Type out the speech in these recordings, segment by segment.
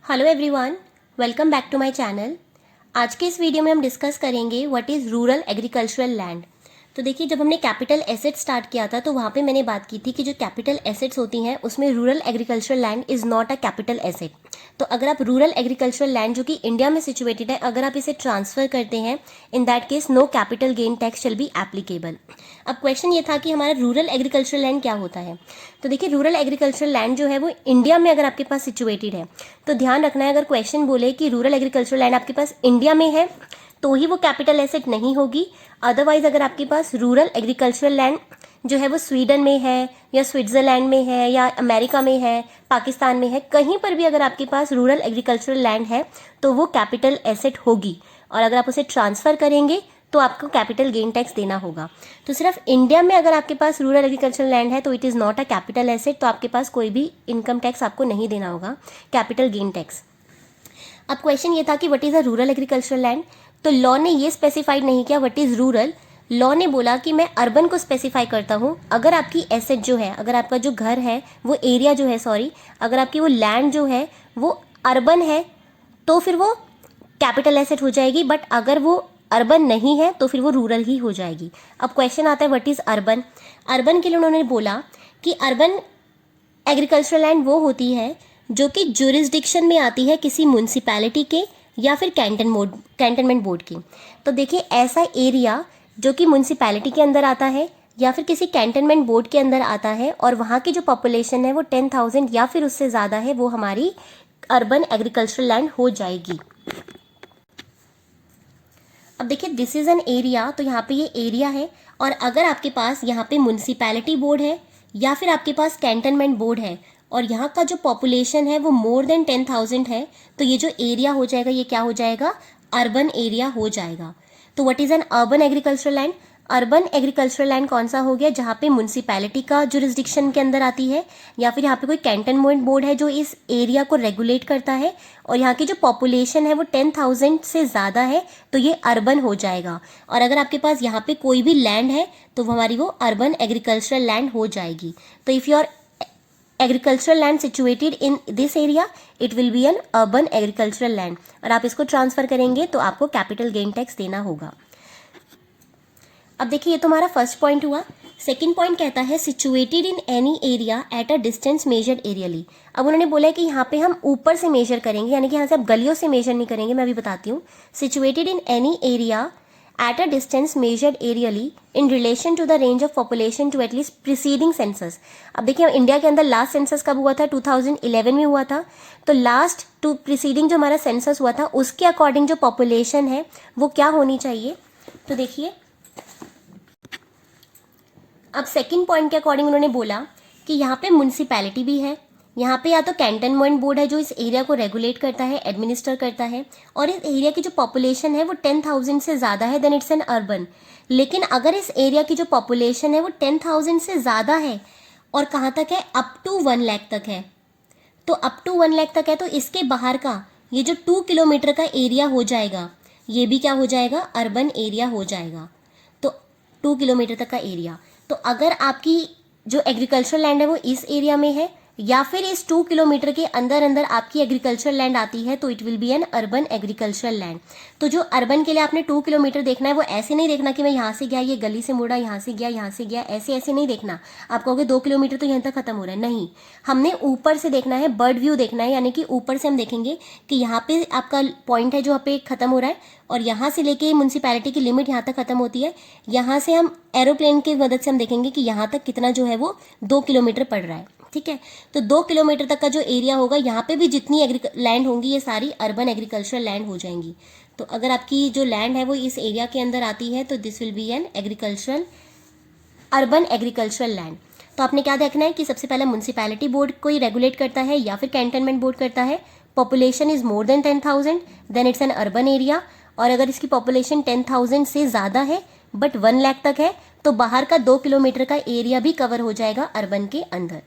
Hello everyone, welcome back to my channel. आज के इस वीडियो में हम डिस्कस करेंगे what is rural agricultural land. तो देखिए, जब हमने कैपिटल एसेट स्टार्ट किया था तो वहाँ पे मैंने बात की थी कि जो कैपिटल एसेट्स होती हैं उसमें rural agricultural land is not a capital asset. तो अगर आप रूरल एग्रीकल्चरल लैंड जो कि इंडिया में सिचुएटेड है, अगर आप इसे ट्रांसफर करते हैं, in that case no capital gain tax shall be applicable. अब क्वेश्चन ये था कि हमारा रूरल एग्रीकल्चरल लैंड क्या होता है। तो देखिए, रूरल एग्रीकल्चरल लैंड जो है वो इंडिया में अगर आपके पास सिचुएटेड है तो ध्यान रखना है, अगर क्वेश्चन बोले कि रूरल एग्रीकल्चरल लैंड आपके पास इंडिया में है तो ही वो कैपिटल एसेट नहीं होगी। अदरवाइज अगर आपके पास रूरल एग्रीकल्चरल लैंड जो है वो स्वीडन में है या स्विट्जरलैंड में है या अमेरिका में है, पाकिस्तान में है, कहीं पर भी अगर आपके पास रूरल एग्रीकल्चरल लैंड है तो वो कैपिटल एसेट होगी। और अगर आप उसे ट्रांसफर करेंगे तो आपको कैपिटल गेन टैक्स देना होगा। तो सिर्फ इंडिया में अगर आपके पास रूरल एग्रीकल्चरल लैंड है तो it is not a capital asset, तो आपके पास कोई भी इनकम टैक्स आपको नहीं देना होगा, कैपिटल गेन टैक्स। अब क्वेश्चन ये था कि what is a rural agricultural land. तो लॉ ने ये स्पेसिफाइड नहीं किया व्हाट इज़ रूरल। लॉ ने बोला कि मैं अर्बन को स्पेसिफाई करता हूँ। अगर आपकी एसेट जो है, अगर आपका जो घर है वो एरिया जो है, सॉरी, अगर आपकी वो लैंड जो है वो अर्बन है तो फिर वो कैपिटल एसेट हो जाएगी, बट अगर वो अर्बन नहीं है तो फिर वो रूरल ही हो जाएगी। अब क्वेश्चन आता है व्हाट इज़ अर्बन। अर्बन के लिए उन्होंने बोला कि अर्बन एग्रीकल्चरल लैंड वो होती है जो कि जुरिस्डिक्शन में आती है किसी म्यूनसिपैलिटी के या फिर कैंटनमेंट बोर्ड की। तो देखिए, ऐसा एरिया जो कि म्यूनसिपैलिटी के अंदर आता है या फिर किसी कैंटनमेंट बोर्ड के अंदर आता है और वहाँ की जो पॉपुलेशन है वो 10,000 या फिर उससे ज़्यादा है, वो हमारी अर्बन एग्रीकल्चरल लैंड हो जाएगी। अब देखिए, दिस इज़ एन एरिया, तो यहाँ पे ये एरिया है और अगर आपके पास यहाँ पे म्यूनसिपैलिटी बोर्ड है या फिर आपके पास कैंटनमेंट बोर्ड है और यहाँ का जो पॉपुलेशन है वो मोर देन 10,000 है, तो ये जो एरिया हो जाएगा ये क्या हो जाएगा, अर्बन एरिया हो जाएगा। तो what is an urban agricultural land. Urban agricultural land कौन सा हो गया, जहाँ पे म्यूनसिपैलिटी का जुरिस्डिक्शन के अंदर आती है या फिर यहाँ पे कोई कैंटनमेंट बोर्ड है जो इस एरिया को रेगुलेट करता है और यहाँ की जो पॉपुलेशन है वो 10,000 से ज़्यादा है, तो ये अर्बन हो जाएगा। और अगर आपके पास यहाँ पे कोई भी लैंड है तो हमारी वो अर्बन एग्रीकल्चरल लैंड हो जाएगी। तो if your agricultural land situated in this area it will be N urban agricultural land, और आप इसको ट्रांसफर करेंगे तो आपको कैपिटल गेन टैक्स देना होगा। अब देखिए, ये तो हमारा फर्स्ट पॉइंट हुआ। सेकंड पॉइंट कहता है situated in any area at a distance measured aerially. अब उन्होंने बोला है कि यहाँ पे हम ऊपर से मेजर करेंगे, यानी कि यहाँ से आप गलियों से मेजर नहीं करेंगे। मैं अभी बताती हूँ। Situated in any area at a distance measured aerially in relation to the range of population to at least preceding census. अब देखिए, इंडिया के अंदर लास्ट सेंसस कब हुआ था, 2011 में हुआ था। तो लास्ट टू प्रिसीडिंग जो हमारा सेंसस हुआ था उसके अकॉर्डिंग जो पॉपुलेशन है वो क्या होनी चाहिए। तो देखिए, अब सेकंड पॉइंट के अकॉर्डिंग उन्होंने बोला कि यहाँ पे म्यूनसिपैलिटी भी है, यहाँ पे या तो कैंटनमेंट बोर्ड है जो इस एरिया को रेगुलेट करता है, एडमिनिस्टर करता है, और इस एरिया की जो पॉपुलेशन है वो 10,000 से ज़्यादा है, देन इट्स एन अर्बन। लेकिन अगर इस एरिया की जो पॉपुलेशन है वो 10,000 से ज़्यादा है और कहाँ तक है, अप टू 1 लाख तक है, तो अप टू 1 लाख तक है, तो इसके बाहर का ये जो 2 किलोमीटर का एरिया हो जाएगा ये भी क्या हो जाएगा, अर्बन एरिया हो जाएगा। तो 2 किलोमीटर तक का एरिया, तो अगर आपकी जो एग्रीकल्चरल लैंड है वो इस एरिया में है या फिर इस 2 किलोमीटर के अंदर अंदर आपकी एग्रीकल्चरल लैंड आती है तो it will be N urban agricultural land. तो जो अर्बन के लिए आपने 2 किलोमीटर देखना है वो ऐसे नहीं देखना कि मैं यहाँ से गया, ये गली से मुड़ा, यहाँ से गया, यहाँ से गया, ऐसे ऐसे नहीं देखना। आप कहोगे 2 किलोमीटर तो यहाँ तक खत्म हो रहा है, नहीं, हमने ऊपर से देखना है, बर्ड व्यू देखना है, यानी कि ऊपर से हम देखेंगे कि यहाँ पे आपका पॉइंट है जो यहाँ पे खत्म हो रहा है और यहाँ से लेके म्यूनसिपैलिटी की लिमिट यहाँ तक खत्म होती है। यहाँ से हम एरोप्लेन की मदद से हम देखेंगे कि यहाँ तक कितना जो है वो 2 किलोमीटर पड़ रहा है, ठीक है। तो 2 किलोमीटर तक का जो एरिया होगा यहाँ पे भी जितनी लैंड होंगी ये सारी अर्बन एग्रीकल्चरल लैंड हो जाएंगी। तो अगर आपकी जो लैंड है वो इस एरिया के अंदर आती है तो this will be an agricultural urban agricultural land. तो आपने क्या देखना है कि सबसे पहले म्यूनसिपैलिटी बोर्ड कोई रेगुलेट करता है या फिर कैंटनमेंट बोर्ड करता है, population is more than 10,000 then it's an urban area, और अगर इसकी पॉपुलेशन 10,000 से ज़्यादा है बट 1 लाख तक है तो बाहर का 2 किलोमीटर का एरिया भी कवर हो जाएगा अर्बन के अंदर।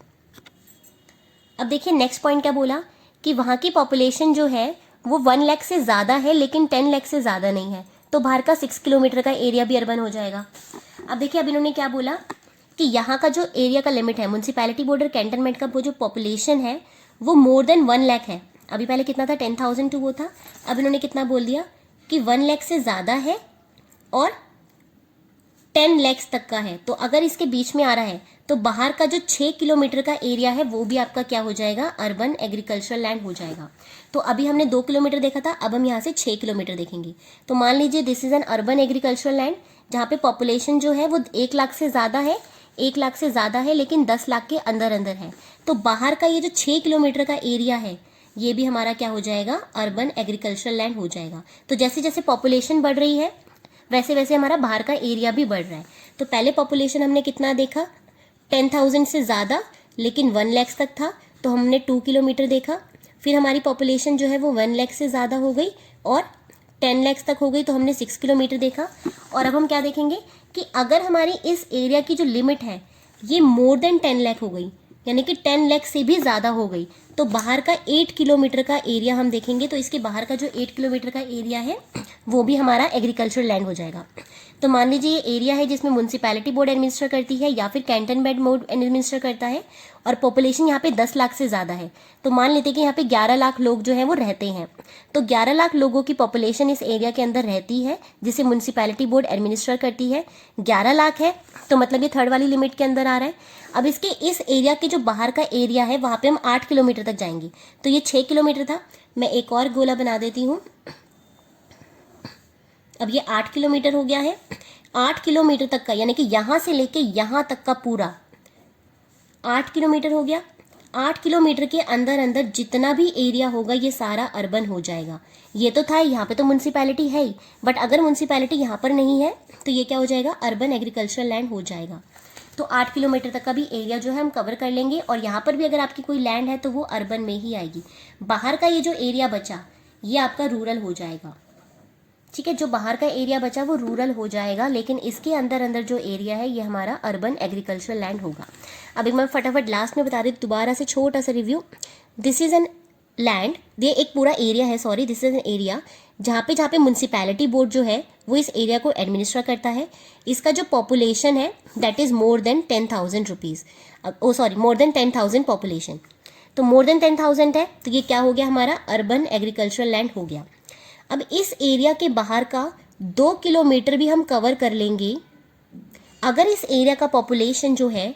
अब देखिए, नेक्स्ट पॉइंट क्या बोला कि वहाँ की पॉपुलेशन जो है वो 1 लाख से ज़्यादा है लेकिन 10 लाख से ज़्यादा नहीं है, तो बाहर का 6 किलोमीटर का एरिया भी अर्बन हो जाएगा। अब देखिए, अब इन्होंने क्या बोला कि यहाँ का जो एरिया का लिमिट है म्यूनसिपैलिटी बोर्ड और कैंटनमेंट का वो जो पॉपुलेशन है वो मोर देन 1 लाख है, अभी पहले कितना था 10,000 टू वो था, अब इन्होंने कितना बोल दिया कि 1 लाख से ज़्यादा है और 10 लाख तक का है। तो अगर इसके बीच में आ रहा है तो बाहर का जो 6 किलोमीटर का एरिया है वो भी आपका क्या हो जाएगा, अर्बन एग्रीकल्चरल लैंड हो जाएगा। तो अभी हमने 2 किलोमीटर देखा था, अब हम यहाँ से 6 किलोमीटर देखेंगे। तो मान लीजिए this is an urban agricultural land जहाँ पे पॉपुलेशन जो है वो 1 लाख से ज़्यादा है, 1 लाख से ज़्यादा है लेकिन 10 लाख के अंदर अंदर है। तो बाहर का ये जो 6 किलोमीटर का एरिया है ये भी हमारा क्या हो जाएगा, अर्बन एग्रीकल्चरल लैंड हो जाएगा। तो जैसे जैसे पॉपुलेशन बढ़ रही है वैसे वैसे हमारा बाहर का एरिया भी बढ़ रहा है। तो पहले पॉपुलेशन हमने कितना देखा, 10,000 से ज़्यादा लेकिन 1 लाख तक था, तो हमने 2 किलोमीटर देखा। फिर हमारी पॉपुलेशन जो है वो 1 लाख से ज़्यादा हो गई और 10 लाख तक हो गई, तो हमने 6 किलोमीटर देखा। और अब हम क्या देखेंगे कि अगर हमारी इस एरिया की जो लिमिट है ये मोर देन 10 लाख हो गई, यानी कि 10 लाख से भी ज़्यादा हो गई, तो बाहर का 8 किलोमीटर का एरिया हम देखेंगे। तो इसके बाहर का जो 8 किलोमीटर का एरिया है वो भी हमारा एग्रीकल्चरल लैंड हो जाएगा। तो मान लीजिए ये एरिया है जिसमें म्यूनसिपैलिटी बोर्ड एडमिनिस्टर करती है या फिर कैंटनमेंट बोर्ड एडमिनिस्टर करता है, और पॉपुलेशन यहाँ पे 10 लाख से ज़्यादा है। तो मान लेते हैं कि यहाँ पे 11 लाख लोग जो हैं वो रहते हैं। तो 11 लाख लोगों की पॉपुलेशन इस एरिया के अंदर रहती है जिसे म्यूनसिपैलिटी बोर्ड एडमिनिस्टर करती है। 11 लाख है तो मतलब ये थर्ड वाली लिमिट के अंदर आ रहा है। अब इसके इस एरिया के जो बाहर का एरिया है वहाँ पे हम 8 किलोमीटर तक जाएंगे। तो ये 6 किलोमीटर था, मैं एक और गोला बना देती हूँ। अब ये 8 किलोमीटर हो गया है। 8 किलोमीटर तक का यानी कि यहाँ से लेके यहाँ तक का पूरा 8 किलोमीटर हो गया। 8 किलोमीटर के अंदर अंदर जितना भी एरिया होगा ये सारा अर्बन हो जाएगा। ये तो था, यहाँ पे तो म्यूनसिपैलिटी है ही, बट अगर म्यूनसिपैलिटी यहाँ पर नहीं है तो ये क्या हो जाएगा, अर्बन एग्रीकल्चरल लैंड हो जाएगा। तो 8 किलोमीटर तक का भी एरिया जो है हम कवर कर लेंगे, और यहाँ पर भी अगर आपकी कोई लैंड है तो वो अर्बन में ही आएगी। बाहर का ये जो एरिया बचा ये आपका रूरल हो जाएगा। ठीक है, जो बाहर का एरिया बचा वो रूरल हो जाएगा, लेकिन इसके अंदर अंदर जो एरिया है ये हमारा अर्बन एग्रीकल्चरल लैंड होगा। अब एक मैं फटाफट लास्ट में बता रही हूँ, दोबारा से छोटा सा review. This is an land, ये एक पूरा एरिया है, sorry this is an area जहाँ पे म्यूनसिपैलिटी बोर्ड जो है वो इस एरिया को एडमिनिस्टर करता है। इसका जो पॉपुलेशन है that is more than 10,000 rupees, o sorry more than 10,000 population. तो मोर देन 10,000 है तो ये क्या हो गया, हमारा अर्बन एग्रीकल्चरल लैंड हो गया। अब इस एरिया के बाहर का 2 किलोमीटर भी हम कवर कर लेंगे। अगर इस एरिया का पॉपुलेशन जो है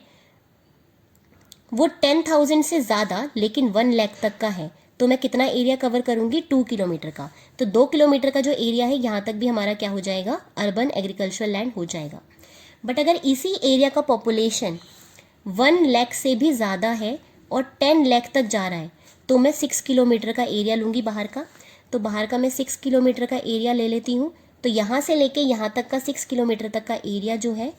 वो 10,000 से ज़्यादा लेकिन 1 लाख तक का है, तो मैं कितना एरिया कवर करूंगी, 2 किलोमीटर का। तो 2 किलोमीटर का जो एरिया है यहाँ तक भी हमारा क्या हो जाएगा, अर्बन एग्रीकल्चरल लैंड हो जाएगा। बट अगर इसी एरिया का पॉपुलेशन 1 लाख से भी ज़्यादा है और 10 लाख तक जा रहा है, तो मैं 6 किलोमीटर का एरिया लूँगी बाहर का। तो बाहर का मैं 6 किलोमीटर का एरिया ले लेती हूँ। तो यहाँ से लेके यहाँ तक का 6 किलोमीटर तक का एरिया जो है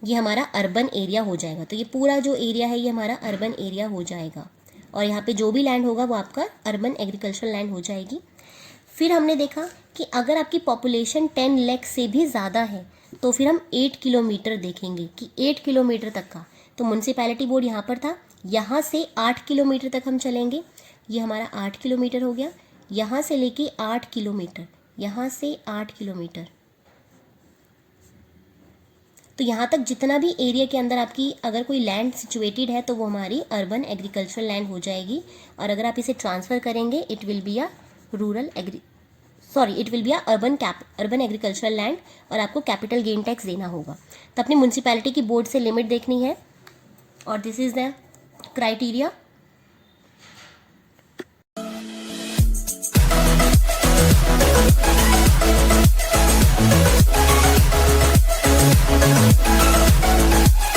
ये हमारा अर्बन एरिया हो जाएगा। तो ये पूरा जो एरिया है ये हमारा अर्बन एरिया हो जाएगा, और यहाँ पे जो भी लैंड होगा वो आपका अर्बन एग्रीकल्चरल लैंड हो जाएगी। फिर हमने देखा कि अगर आपकी पॉपुलेशन 10 लाख से भी ज़्यादा है तो फिर हम 8 किलोमीटर देखेंगे कि 8 किलोमीटर तक का। तो म्यूनसिपैलिटी बोर्ड यहाँ पर था, यहाँ से 8 किलोमीटर तक हम चलेंगे। ये हमारा 8 किलोमीटर हो गया, यहाँ से लेके 8 किलोमीटर, यहाँ से 8 किलोमीटर। तो यहाँ तक जितना भी एरिया के अंदर आपकी अगर कोई लैंड सिचुएटेड है तो वो हमारी अर्बन एग्रीकल्चरल लैंड हो जाएगी। और अगर आप इसे ट्रांसफ़र करेंगे it will be a it will be a urban agricultural land, और आपको कैपिटल गेन टैक्स देना होगा। तो अपनी म्यूनसिपैलिटी की बोर्ड से लिमिट देखनी है, और दिस इज़ द क्राइटेरिया।